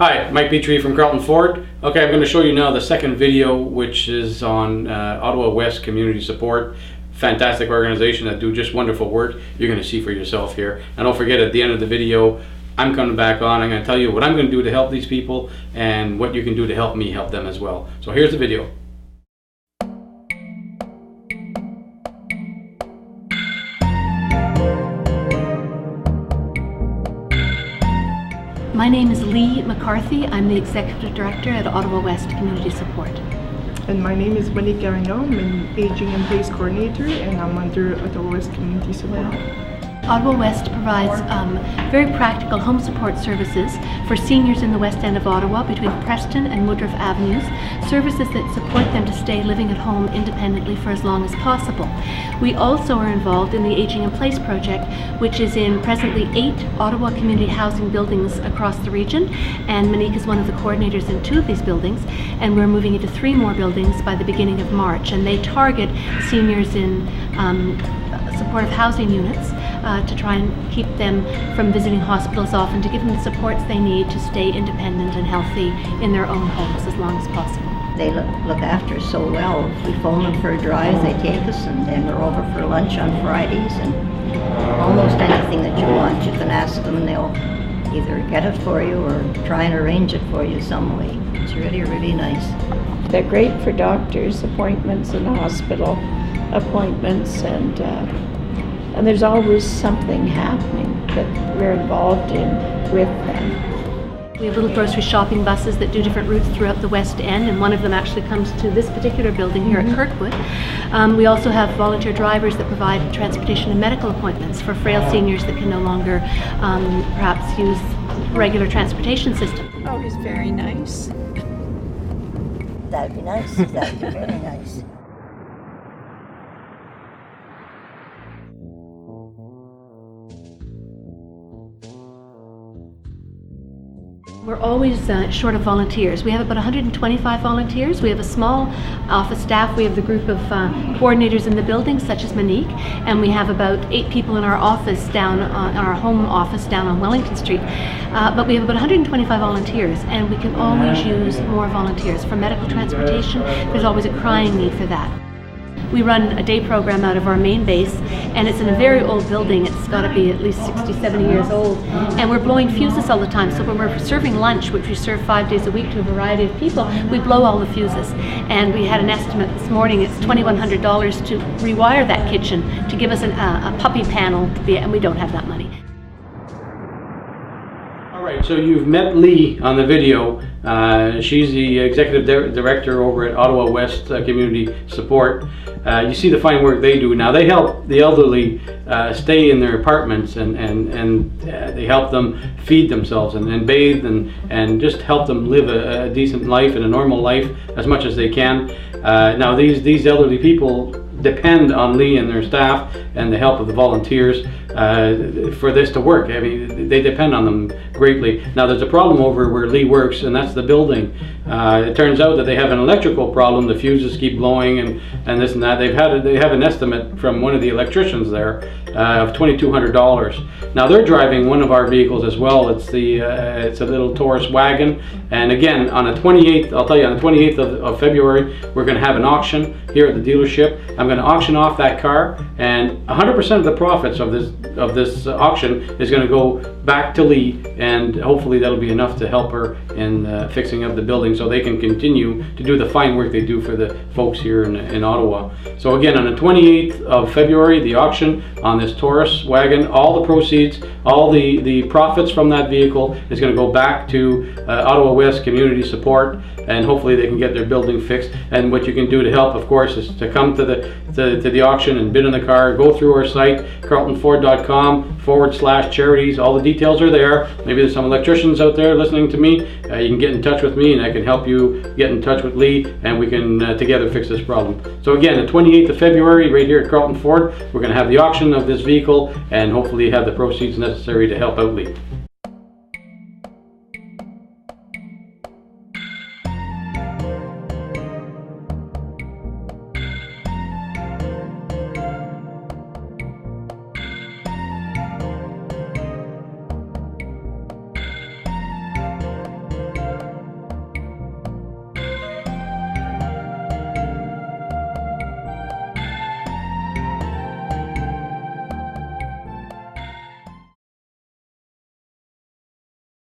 Hi, Mike Petrie from Carleton Ford. Okay, I'm going to show you now the second video, which is on Ottawa West Community Support. Fantastic organization that do just wonderful work. You're going to see for yourself here. And don't forget, at the end of the video, I'm coming back on. I'm going to tell you what I'm going to do to help these people and what you can do to help me help them as well. So here's the video. My name is Lee McCarthy. I'm the Executive Director at Ottawa West Community Support. And my name is Monique Garignon. I'm an Aging in Place Coordinator and I'm under Ottawa West Community Support. Ottawa West provides very practical home support services for seniors in the West End of Ottawa between Preston and Woodruff Avenues, services that support them to stay living at home independently for as long as possible. We also are involved in the Aging in Place project, which is in presently 8 Ottawa community housing buildings across the region, and Monique is one of the coordinators in 2 of these buildings, and we're moving into 3 more buildings by the beginning of March, and they target seniors in supportive housing units to try and keep them from visiting hospitals often, to give them the supports they need to stay independent and healthy in their own homes as long as possible. They look after us so well. If we phone them for a drive, they take us, and then we're over for lunch on Fridays, and almost anything that you want, you can ask them and they'll either get it for you or try and arrange it for you some way. It's really, really nice. They're great for doctor's appointments and hospital appointments, and there's always something happening that we're involved in with them. We have little grocery shopping buses that do different routes throughout the West End, and one of them actually comes to this particular building here at Kirkwood. We also have volunteer drivers that provide transportation and medical appointments for frail seniors that can no longer perhaps use regular transportation system. Oh, he's very nice. That'd be nice. That'd be very nice. We're always short of volunteers. We have about 125 volunteers. We have a small office staff. We have the group of coordinators in the building, such as Monique, and we have about 8 people in our office down on our home office down on Wellington Street. But we have about 125 volunteers, and we can always use more volunteers. For medical transportation, there's always a crying need for that. We run a day program out of our main base, and it's in a very old building. It's got to be at least 60, 70 years old, and we're blowing fuses all the time. So when we're serving lunch, which we serve 5 days a week to a variety of people, we blow all the fuses. And we had an estimate this morning, it's $2,100 to rewire that kitchen to give us a puppy panel, and we don't have that money. Alright, so you've met Lee on the video. She's the Executive Director over at Ottawa West Community Support. You see the fine work they do. Now they help the elderly stay in their apartments, and they help them feed themselves and bathe and just help them live a decent life and a normal life as much as they can. Now these elderly people depend on Lee and their staff and the help of the volunteers for this to work. I mean, they depend on them greatly. Now there's a problem over where Lee works, and that's the building. It turns out that they have an electrical problem. The fuses keep blowing and this and that. They have an estimate from one of the electricians there of $2,200. Now they're driving one of our vehicles as well. It's a little Taurus wagon, and again on the 28th, I'll tell you, on the 28th of February, we're going to have an auction here at the dealership. I'm going to auction off that car, and 100% of the profits of this auction is going to go back to Lee, and hopefully that'll be enough to help her in fixing up the building so they can continue to do the fine work they do for the folks here in Ottawa. So again, on the 28th of February, the auction on this Taurus wagon, all the proceeds, all the profits from that vehicle is going to go back to Ottawa West Community Support, and hopefully they can get their building fixed. And what you can do to help, of course, is to come to the auction and bid on the car. Go through our site, carletonford.com/charities. All the details are there. Maybe there's some electricians out there listening to me. You can get in touch with me, and I can help you get in touch with Lee, and we can together fix this problem. So again, the 28th of February, right here at Carleton Ford, we're going to have the auction of this vehicle, and hopefully have the proceeds necessary to help out Lee.